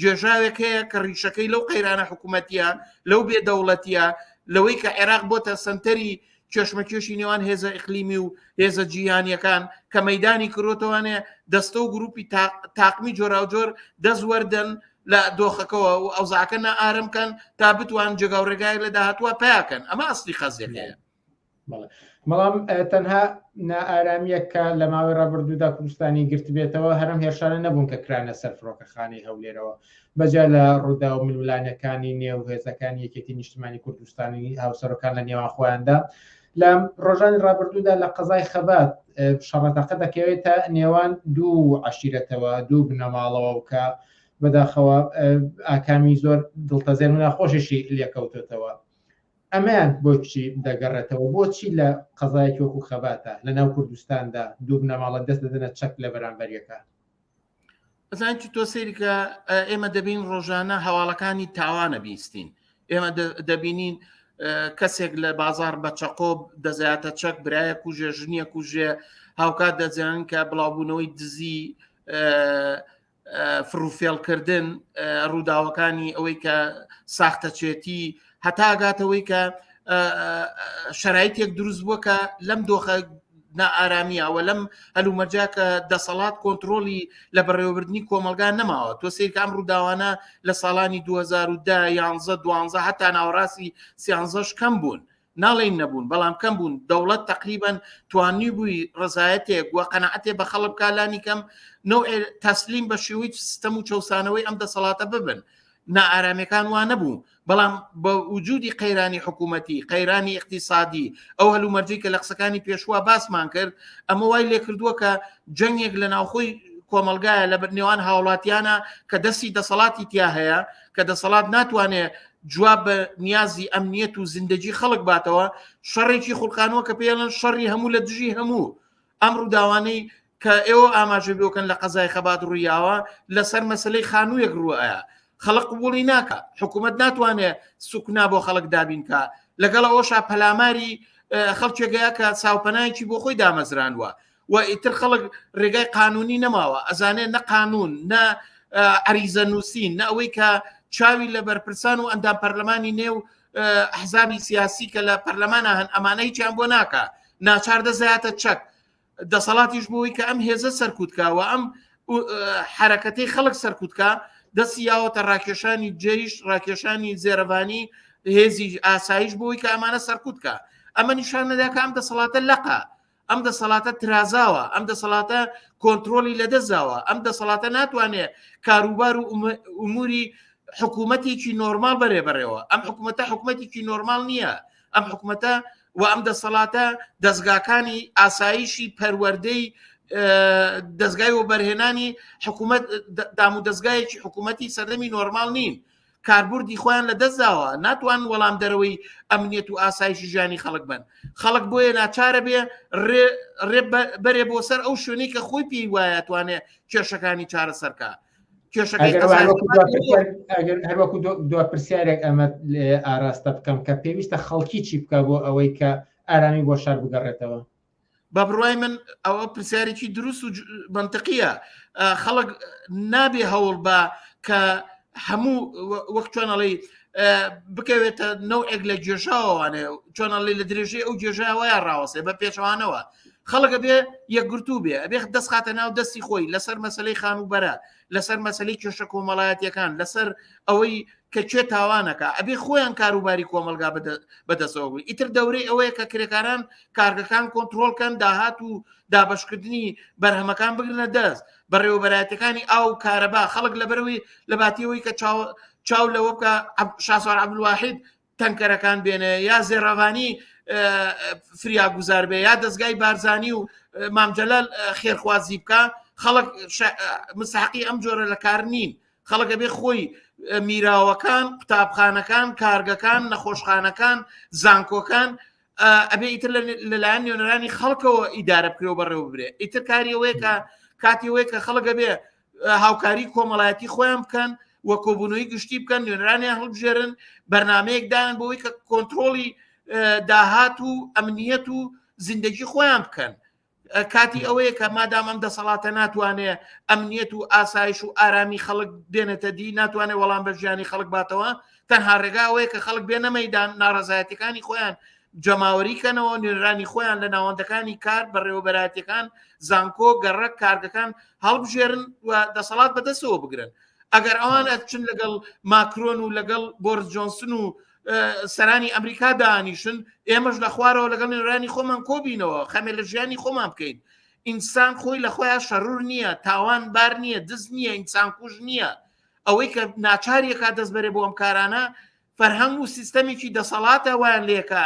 جێژاوێک هەیە کە ڕیشەکەی لەو قەیرانە حکوومەتیە لەو بێدەوڵەتیە لەوەی کە عێراق بۆتە سنتەری کێشمەکێشی نێوان هێزە ئیقلیمی و هێزە جیهانیەکان کە مەیدانی کڕۆتەوانێ دەستە و گروپی تاقمی جۆراوجۆر دەزوەردن لە دۆخەکەەوە و ئەوزاکە نائارمکەن تا بتوان جێگاو ڕێگای لە داهاتوە پیاکەن. ئەمە ئەسلی خەزێکەیە. بەڵام تەنها نائارامیەک کە لە ماوەی ڕابردوودا کوردستانی گرت بێتەوە هەرم هێرشانە نەبوون کە کرانە سەر فڕۆکەخانەی هەولێرەوە بەجا لە ڕوودا و ململانەکانی نێو هێزەکانی یەکێتی نیشتمانی کوردستانی هاوسەرەکان لە نێوان خۆیاندا لە ڕۆژانی ڕابردوودا لە قەزای خەبات شەڕەتەقە دەکەوێتە نێوان دوو عەشیرەتەوە دوو بنەماڵەوە و کە بەداخەوە ئاکامی زۆر دڵتەزێن و ناخۆشیشی لێکەوتێتەوە. ئەمەیان بۆچی دەگەڕێتەوە بۆچی لە قەزایەکی وەکو خەباتە لە ناو کوردستاندا دوو بنەماڵە دەست دەدەنە چەک لە بەرامبەریەکە؟ ئەزانکی تۆ سەیریکە ئێمە دەبین ڕۆژانە هەواڵەکانی تاوانە بیستین. ئێمە دەبینین کەسێک لە بازار بە چەقۆ دەزایاتە چەک برایە کوژێ ژنیە کوژێ هاوکات دەزانن کە بڵاوبوونەوەی دزی فروفێڵکردن ڕووداوەکانی ئەوەی کە ساختەچێتی هەتاگاتەوەی کە شەرایطێک دروست بووە کە لەم دۆخە نائارامیەوە لەم هەلومەرجا کە دەسەڵات کۆنتترۆلی لە بەڕێوەبردننی کۆمەلگان نەماوە. تۆ سیرکە ئەم ڕووداوانە لە ساڵانی 2010 11 12 هەتا ناوەڕاستی 13 کەم بوون ناڵین نەبوون بەڵام کەم بوون. دەوڵەت تقریبان توانی بووی ڕزایەتێک وە قەنەعەتێ بە خەڵک کالانی کەم نەوع تەسلیم بە شێوەی سیستەم و چەسانەوەی ئەم دەسەڵاتە ببن. نائارامیەکان وان نەبوو بەڵام بە وجودی قەیرانی حکوومەتی قەیرانی اقتصادی ئەو هەلومەرجەی کە لە قسەکانی پێشوە باسمان کرد ئەمە وای لێ کردووە کە جەنگێک لە ناوخۆی کۆمەلگایە لە نێوان هاوڵاتیانە کە دەستی دەسەڵاتی تیا هەیە کە دەسەڵات ناتوانێت جواب بە نیازی ئەمنیەت و زیندەجی خەڵک باتەوە شەڕێکی خوڵقانەوە کە پێڵن شەڕی هەموو لە دژی هەموو ئەم ڕووداوانەی کە ئێوە ئاماژە بێکەن لە قەزای خەبات ڕوویاوە لەسەر مەسلەی خانوویەک ڕوایە خەڵق قبوڵی ناکە حکوومەت ناتوانێت سوکنا بۆ خەڵک دابینکە لەگەڵ ئەوەشا پەلاماری خەڵکێگەیە کە چاوپەنایکی بۆ خۆی دامەزرانوە و ئیتر خەڵک ڕێگای قانونی نەماوە ئەزانێت نە قانون نە عەریزە نووسین نە ئەوەی کە چاوی لە بەرپرسان و ئەندام پەرلەمانی نێو ئەحزابی سیاسی کە لە پەرلەمانە هەن ئەمانە هیچیان بۆ ناکە ناچار دەزایاتە چەک دەسەڵاتیش بۆی کە ئەم هێزە سەرکوتکاوە ئەم حرەکەتەی خەڵک سەرکوتکە دەستی یاوەتە ڕاکێشانی جێیش ڕاکێشانی زێرەبانی هێزی ئاسایش بۆی کە ئەمانە سەرکوتکە ئەمە نیشان نەداکە ئەم دەسەڵاتە لەقە ئەم دەسەڵاتە ترازاوە ئەم دەسەڵاتە کۆنتترۆلی لەدەستاوە ئەم دەسەڵاتە ناتوانێت کاروبار و ئوموری حکوومەتێکی نۆرمال بەرێبەرەوە ئەم حکوومەتە حکوومەتێکی نۆرمال نییە ئەم حکوومەتە و ئەم دەسەڵاتە دەستگاکانی ئاسایشی پەروەردەی دەستگای و بەرهێنانی حکوومەت دام و دەستگایەکی حکوومەتی سەردەمی نۆرمال نین کاربوردی خۆیان لە دەستداوە ناتوان وەڵام دەرەوەی ئەمنیەت و ئاسایشی ژیانی خەڵک بن خەڵک بۆیە ناچارە بێ ڕێ بەرێ بۆ سەر ئەو شوێنەی کە خۆی پێی وایە توانێت کێشەکانی چارەسەرکە هەروەکو دو پرسیارێک ئەمە ئاراستە بکەم کە پێویستە خەڵکی چی بکە بۆ ئەوەی کە ئارامی بۆ شار بگەڕێتەوە بە بڕوای من ئەوە پرسیارێکی دروست و منطقیە خەڵک نابێ هەوڵ بە کە هەموو وەک چۆنەڵی بکەوێتە نەوعێک لە جێژاوانێ چۆنەڵی لە درێژەی ئەو جێژاوەیە ڕاوەسێ بە پێشەوانەوە خەڵکە بێ یەکگرتوو بێ ئەبێ دەست خاتە ناو دەستی خۆی لەسەر مەسلەی خانوبەرە لەسەر مەسلەی کێشە کۆمەڵایەتیەکان لەسەر ئەوەی کە کوێ تاوانەکە ئەبێ خۆیان کاروباری کۆمەلگا بەدەستەوەبووی ئیتر دەورەی ئەوەیە کە کرێکاران کارگەکان کۆنتترۆلکەن داهات و دابشکردنی بەرهەمەکان بگرنە دەست بەڕێوەبەرایەتەکانی ئاو کارەبا خەڵک لەبەرەوەی لە باتیەوەی کە چاو لەوە بکە شاسوار عەبدولواحید تەنکەرەکان بێنێ یا زێڕەوانی فریاگوزار بێ یا دەستگای بارزانی و مامجەلال خێرخوازی بکە خەڵک مستحقی ئەم جۆرە لە کار نین خەڵکە بێ خۆی میراوەکان قوتابخانەکان کارگەکان نەخۆشخانەکان زانکۆکان ئەبێ ئیتر لەلایەن نوێنەرانی خەڵکەوە ئیدارە بکرێەوە بەڕێوە ببرێ ئیتر کاریەوەیە کاتیەوەی کە خەڵکە بێ هاوکاری کۆمەڵایەتی خۆیان بکەن وە کۆبوونەوەی گشتی بکەن نوێنەرانیان هەڵبژێرن بەرنمەیەک دایان بۆەوەی کە کۆنتترۆلی داهات و ئەمنیەت و زیندگی خۆیان بکەن کاتی ئەوەیە کە مادام ئەم دەسەڵاتە ناتوانێت ئەمنیەت و ئاسایش و ئارامی خەڵک بێنێتە دی ناتوانێت وەڵام بە ژیانی خەڵک باتەوە تەنها ڕێگا ئەوەیە کە خەڵک بێنە مەیدان ناڕەزایەتەکانی خۆیان جەماوەریکەنەوە نوێنەرانی خۆیان لە ناوەندەکانی کار بەڕێوەبەراتیەکان زانکۆ گەڕک کارگەکان هەڵبژێرن و دەسەڵات بەدەستەوە بگرن ئەگەر ئەوان ئەچن لەگەڵ ماکرۆن و لەگەڵ بۆرس جۆنسن و سەرانی ئەمریکا دانیشن ئێمەش لە خوارەوە لەگەڵ نوێنەرانی خۆمان کۆبینەوە خەمێ لە ژیانی خۆمان بکەین ئینسان خۆی لە خۆیان شەڕور نییە تاوان بار نییە دز نییە ئینسان کوژ نییە ئەوەی کە ناچاریەکە دەست بەرێ بۆ ئەم کارانە فەرهەنگ و سیستەمێکی دەسەڵاتە وایان لێکە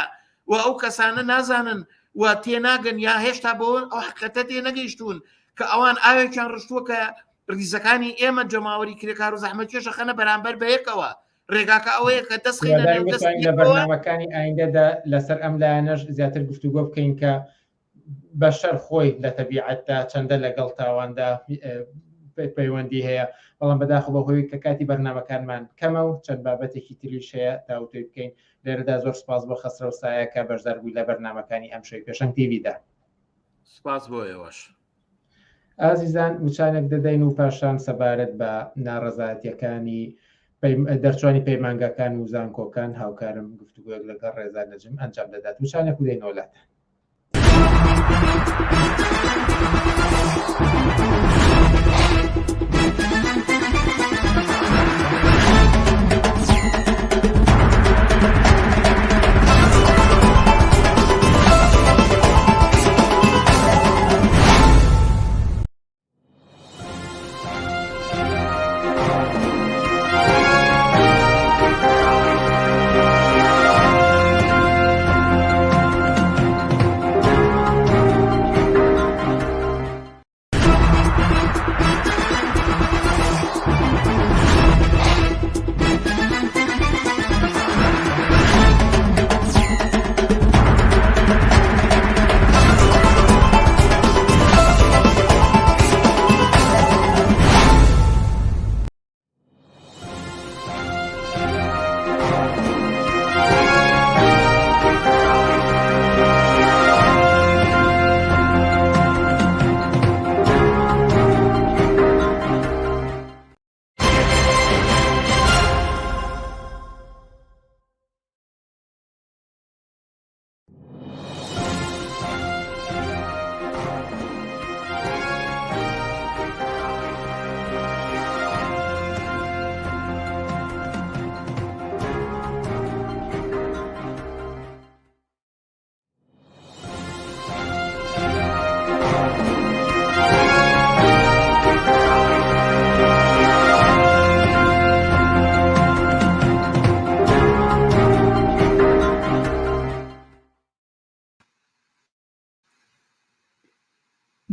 و ئەو کەسانە نازانن و تێناگەن یا هێشتا بۆ ئەو حقیقەتە تێ نەگەیشتون کە ئەوان ئاوێکیان ڕشتووە کە ڕیزەکانی ئێمە جەماوەری کرێکار و زەحمەتکێشە خەنە بەرامبەر بەیەکەوە ڕێگاکە ئەوەیە کە دەستخینە لە بەرنامەکانی ئایندەدا لەسەر ئەم لایەنەش زیاتر گفتوگۆ بکەین کە بەشەر خۆی لە تەبیعەتدا چەندە لەگەڵ تاواندا پەیوەندی هەیە بەڵام بەداخەوە بەهۆی کە کاتی بەرنامەکانمان کەمە و چەند بابەتێکی تریش هەیە داوتۆی بکەین لێرەدا زۆر سپاس بۆ خەسرە و سایەکە بەشدار بووی لە بەرنامەکانی ئەم شەوی پێشەنگ تیڤیدا سپاس بۆ ئێوەش ئازیزان وچانێک دەدەین و پاشان سەبارەت بە ناڕەزایەتیەکانی دەرچوانی پەیمانگەکان و زانکۆکان هاوکارم گفتوگویەک لەگەڵ ڕێزا نەجم ئەنجام دەدات وچانێک و دەینەوەلات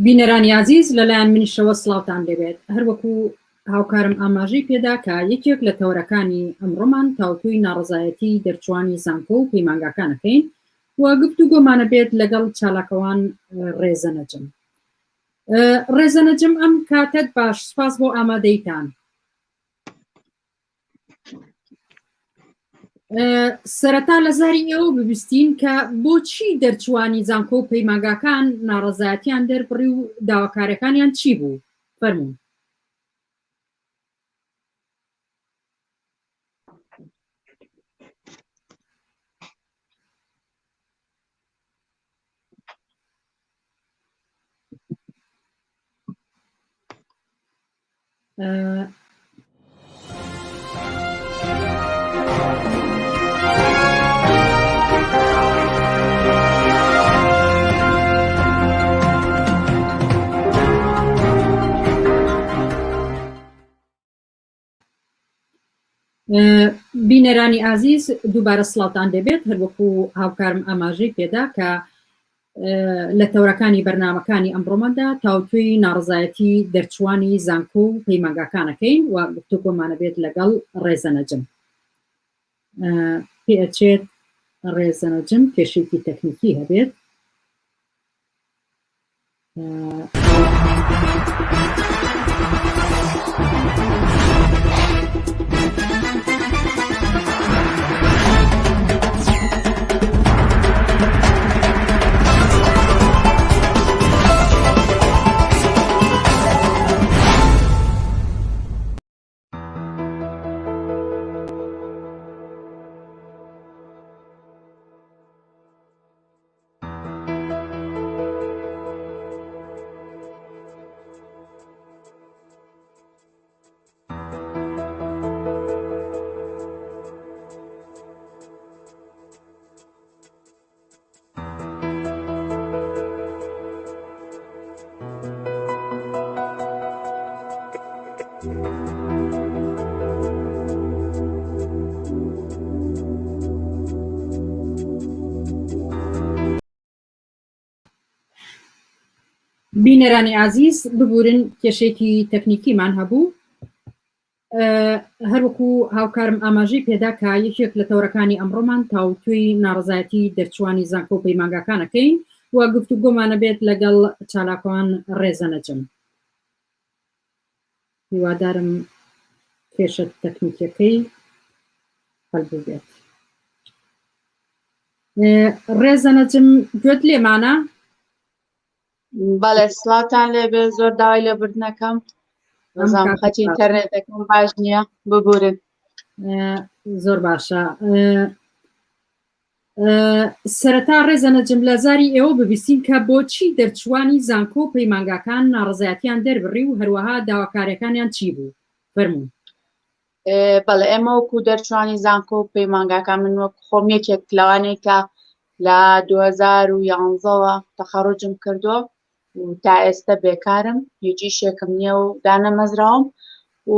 بینەرانی عزیز لەلایەن منیشەوە سڵاوتان لێبێت هەروەکو هاوکارم ئاماژەی پێدا کە یەکێک لە تەورەکانی ئەمڕۆمان تاوتوی ناڕەزایەتی دەرچوانی زانکۆ و پەیمانگاکانەکەین و گفتوگۆمانە بێت لەگەڵ چالاکەوان ڕێزە نەجم ڕێزە نەجم ئەم کاتت باش سپاس بۆ ئامادەیتان سەرەتا لە زاری ئێوە ببیستین کە بۆچی دەرچوانی زانکۆ و پەیمانگاکان ناڕەزایەتیان دەربڕی و داواکارەکانیان چی بوو فەرموون بینەرانی ئازیز دووبارە سڵاوتان دەبێت هەروەکو هاوکارم ئاماژەی پێدا کە لە تەورەکانی بەرنامەکانی ئەمڕۆمەدا تاوتوی ناڕزایەتی دەرچوانی زانکۆ و پەیمانگاکانەکەین و گفتوگۆمانە بێت لەگەڵ ڕێزەنەجم پێچێت ڕێزەنەجم کێشێکی تەکنیکی هەبێت بینەرانی ئازیز ببورن کێشێکی تەکنیکیمان هەبوو هەروەکو هاوکارم ئاماژەی پێدا کە یەکێک لە تەورەکانی ئەمڕۆمان تاوتوی ناڕزایەتی دەرچوانی زانکۆ و پەیمانگاکانەکەین و گفتوگۆمانە بێت لەگەڵ چالاکەوان ڕێزەنەجم هیوادارم کێشە تەکنیکەکەی هەڵ بێت ڕێزەنەجم گوێت لێمانە بەڵێ سڵاتان لێبێ زۆر داوای لێبوردنەکەم بەزانم خەتی ئینتەرنێتەکەم باش نییە ببورن زۆر باشە سەرەتا ڕێزەنەجم لە زاری ئێوە ببیستین کە بۆچی دەرچوانی زانکۆ و پەیمانگاکان ناڕزایەتیان دەربڕی و هەروەها داواکاریەکانیان چی بوو فەرموون بەڵێ ئێمە وەکو دەرچوانی زانکۆ و پەیمانگاکان من وەک خۆم یەکێک لەوانەیە کە لە 2011ەوە تەخەڕوجم کردووە و تا ئێستا بێکارم هیچی شێکم نییە و دانەمەزراوم و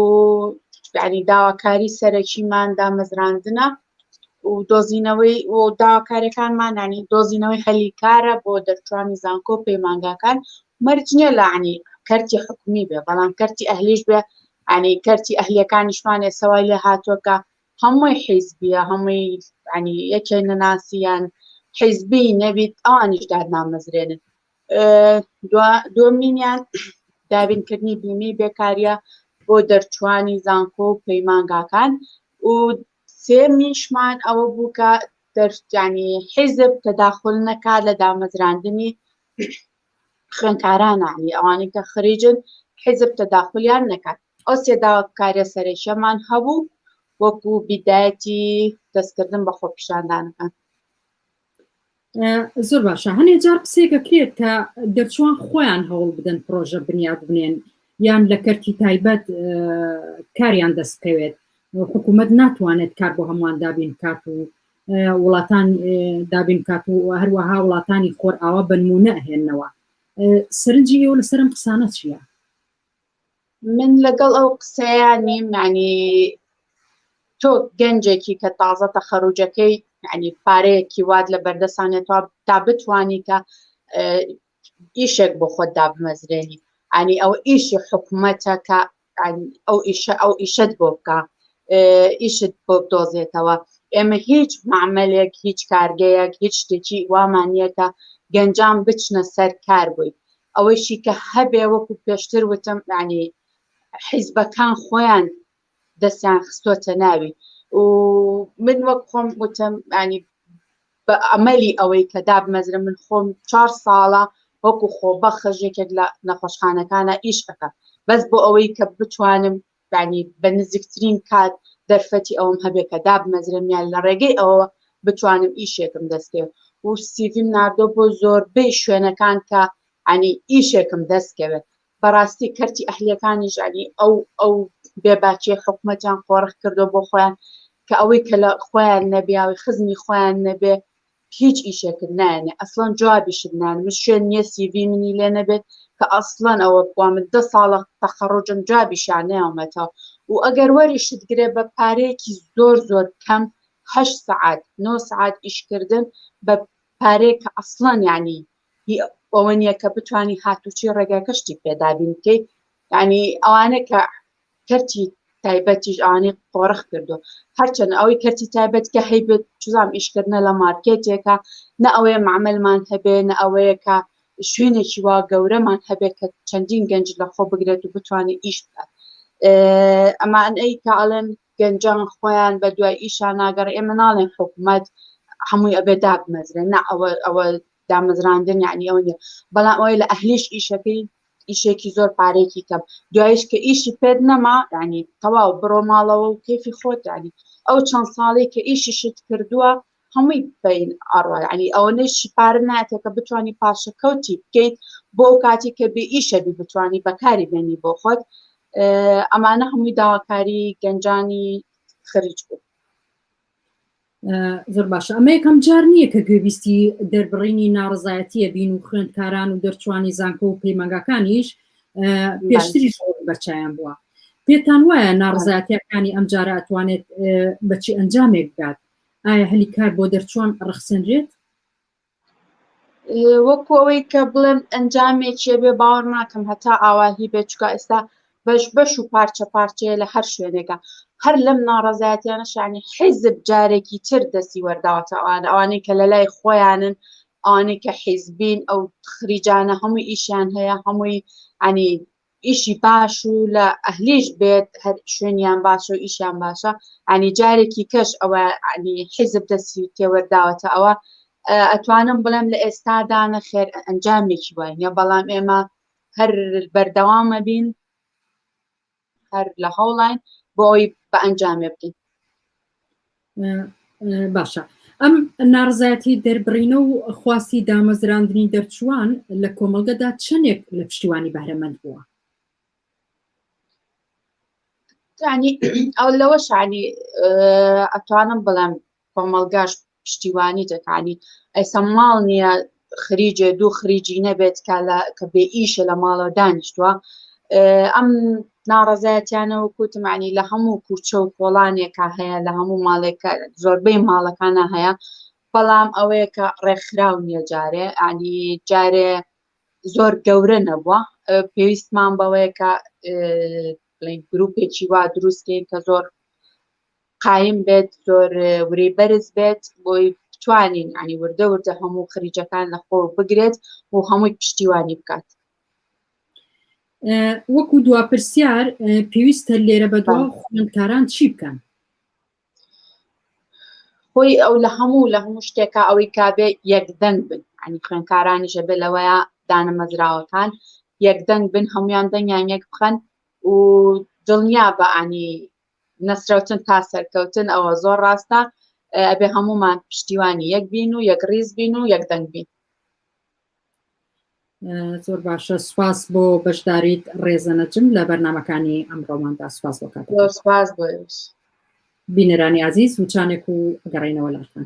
یعنی داواکاری سەرەکیمان دامەزراندنە و دۆزینەوەی و داواکاریەکانمان ینی دۆزینەوەی خەلیکارە بۆ دەرچوانی زانکۆ و پەیمانگاکان مەرج نییە لە عنی کەرتی حکومی بێ بەڵام کەرتی ئەهلیش بێ عنی کەرتی ئەهلیەکانیشمان ئێسەوای لێ هاتووەکە هەمووی حیزبیە هەمووی عنی یەکێ نەناسییان حیزبی نەبیت ئەوانیش دادنامەزرێنن دووەمینیان دابینکردنی بیمی بێکاریە بۆ دەرچوانی زانکۆ و پەیمانگاکان و سێمیشمان ئەوە بوو کە دەرچانی حیزب تەداخل نەکات لە دامەزراندنی خوێندکاران عنی ئەوانەی کە خریجن حیزب تەداخلیان نەکات ئەو سێ داواکاریە سەرەکیەمان هەبوو وەکو بیدایەتی دەستکردن بە خۆپیشاندانەکان زۆر باشە هەنێ جار قسێکە کرێت کە دەرچوان خۆیان هەوڵ بدەن پرۆژە بنیاد بنێن یان لە کەرتی تایبەت کاریان دەستکەوێت حکوومەت ناتوانێت کار بۆ هەمووان دابین کات و وڵاتان دابین کات و هەروەها وڵاتانی خۆر ئاوا بنمونە ئەهێننەوە سەرنجی ئێوە لەسەرم قسانە چییە؟ من لەگەڵ ئەو قسەیە نیم ینی تۆ گەنجێکی کە تازە تەخەڕوجەکەی ینی پارەیەکی وات لە بەردەستانێتەوە تا بتوانی کە ئیشێک بۆ خۆت دابمەزرێنی ینی ئەو ئیشی حکوومەتە کە ئەو ئیشت بۆ بکە ئیشت بۆ بدۆزێتەوە ئێمە هیچ معمەلێک هیچ کارگەیەک هیچ شتێکی وامانیە کە گەنجان بچنە سەر کار بووی ئەوەیشی کە هەبێ وەکو پێشتر وتم ینی حیزبەکان خۆیان دەستیان خستۆتە ناوی و من وەک خۆم وتم ینی بە ئەمەلی ئەوەی کە دابمەزرم من خۆم 4 ساڵە وەکو خۆبەخش یەکێک لە نەخۆشخانەکانە ئیش ئەەکەم بەس بۆ ئەوەی کە بتوانم ینی بە نزیکترین کات دەرفەتی ئەوم هەبێ کە دابمەزرم یان لە ڕێگەی ئەوە بتوانم ئیشێکم دەستکەوێت و سیڤیم ناردۆ بۆ زۆربەی شوێنەکان کە ینی ئیشێکم دەستکەوێت بەڕاستی کەرتی ئەهلیەکانیش ینی ئەو بێباکیە حکوومەتیان قۆڕخ کردو بۆ خۆیان کە ئەوەی کە لە خۆیان نەبێ ئەوەی خزمی خۆیان نەبێ هیچ ئیشێکت نایێنێ ئەسڵەن جوابیشت نان من شوێن نییە سیڤی منی لێ نەبێت کە ئەسڵەن ئەوە بووە من 10 ساڵە تەخەڕوجم جوابیشیان نەیەومەتەوە و ئەگەر وەریشت گرێ بە پارەیەکی زۆر زۆر کەم 8 سعات 9 سعات ئیشکردن بە پارەیە کە ئەسڵەن یعنی ئەوە نییە کە بتوانی هاتوچی ڕێگاکەشتی پێدابین بکەیت یعنی ئەوانە کە کەرتی تایبەتیش ئەوانەی قۆڕخ کردو هەرچەند ئەوەی کەرتی تایبەت کە هەیبێت چزام ئیشکردنە لە مارکێتێکە نە ئەوەیە معاملمان هەبێ نە ئەوەیە کە شوێنێکی وا گەورەمان هەبێت کە چەندین گەنج لە خۆ بگرێت و بتوانێت ئیش بکات ئەمان ئەی کە ئەڵێن گەنجان خۆیان بە دوای ئیشان ناگەڕ ئێمە ناڵێن حکوومەت هەمووی ئەبێ دابمەزرێن نە ئەوە دامەزراندن یعنی ئەوە نیە بەڵام ئەوەی لە ئەهلیش ئیشەکەی ئیشێکی زۆر پارێکی کەم دوایش کە ئیشی پێت نەما ینی تەواو بڕۆ ماڵەوە و کێفی خۆت ینی ئەو چەند ساڵێک کە ئیشیشت کردووە هەمووی بین ئەڕوا ینی ئەوە نەیشی پارە نایەتێت کە بتوانی پاشەکەوتی بکەیت بۆ ئەو کاتی کە بێ ئیشەبی بتوانی بەکاری بێنی بۆ خۆت ئەمانە هەمووی داواکاری گەنجانی خەریج بوو. زۆر باشە ئەمە یەکەم جار نییە کە گوێبیستی دەربڕینی ناڕزایەتیە بین و خوێندکاران و دەرچوانی زانکۆ و پەیمانگاکانیش پێشتری بەچیان بووە پێتان وایە ناڕزایەتیەکانی ئەم جارە ئەتوانێت بەچی ئەنجامێک بدات ئایا هەلی کار بۆ دەرچوان ڕەخسێنرێت؟ وەکو ئەوەی کە بڵێن ئەنجامێکیە بێ باوەڕ ناکەم هەتا ئاواهی بێت چکە ئێستا بەش و پارچە پارچەیە لە هەر شوێنێکە هەر لەم ناڕزایەتیانە شانی حیزب جارێکی تر دەستی وەرداوەتە ئەوانەی کە لە لای خۆیانن ئەوانەی کە حیزبین ئەو خریجانە هەمووی ئیشیان هەیە هەمووی ینی ئیشی باش و لە ئەهلیش بێت هەر شوێنیان باشە و ئیشیان باشە ینی جارێکی کەش ئەوە ینی حیزب دەستی تێوەرداوەتە ئەوە ئەتوانم بڵێم لە ئێستادانە خێر ئەنجامێکی وایە بەڵام ئێمە هەر بەردەوامە بین هەر لە هەوڵین بۆ ئەوی بە ئەنجامێ بکەین. باشە ئەم ناڕزایەتی دەربڕینە و خواستی دامەزراندنی دەرچوان لە کۆمەڵگەدا چەندێک لە پشتیوانی بەهرەمەند بووە؟ ینی ئەو لەوە شانی ئەتوانم بڵێم کۆمەڵگاش پشتیوانی دەکانی ئەیسا ماڵ نییە خریجێ دوو خریجی نەبێت کە بێ ئیشە لە ماڵەوە دانیشتووە ئەم ناڕزایەتیانە وەکوتمانی لە هەموو کوچە و کۆڵانێکە هەیە لە هەموو ماڵێکە زۆربەی ماڵەکانە هەیە بەڵام ئەوەیە کە ڕێکخراو نییە جارێ ئانی جارێ زۆر گەورە نەبووە پێویستمان بەوەیە کە گروپێکی وا دروستکەین کە زۆر قایم بێت زۆر وری بەرز بێت بۆی بتوانین ینی وردە وردە هەموو خریجەکان لە خۆ بگرێت و هەمووی پشتیوانی بکات. وەکو دواپرسیار پێویستە لێرە بەدوا خوێندکاران چی بکەن؟ خۆی ئەو لە هەموو شتێکە ئەوەی کابێ یەکدەنگ بن ینی خوێندکارانیشە بێ لەوەیە دانەمەزراوەکان یەکدەنگ بن هەمویان دەنگیان یەک بخەن و دڵنیا بە ئانی نەسرەوتن تا سەرکەوتن ئەوە زۆر ڕاستە ئەبێ هەمومان پشتیوانی یەک بین و یەک ڕیز بین و یەکدەنگ بین. زۆر باشە سوپاس بۆ بەشداریت ڕێزەنەجم لە بەرنامەکانی ئەمڕۆماندا سوپاس بۆ کات سوپاس بۆ بینەرانی عزیز وچانێک و گەڕینەوە لاتان.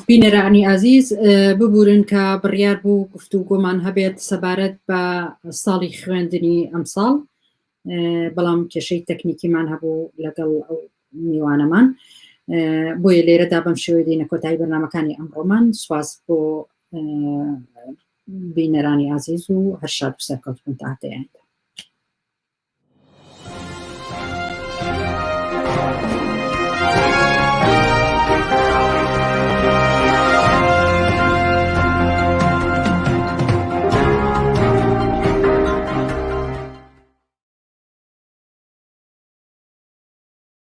بینەرانی ئازیز ببورن کە بڕیار بوو گفتوگۆمان هەبێت سەبارەت بە ساڵی خوێندنی ئەم ساڵ بەڵام کێشەی تەکنیکیمان هەبوو لەگەڵ ئەو میوانەمان بۆیە لێرەدا بەم شێوەیە دێنە کۆتایی بەرنامەکانی ئەمڕۆمان سواز بۆ بینەرانی ئازیز و هەر شاد و سەرکەوتبوون تا هەفتەیە ئایندا.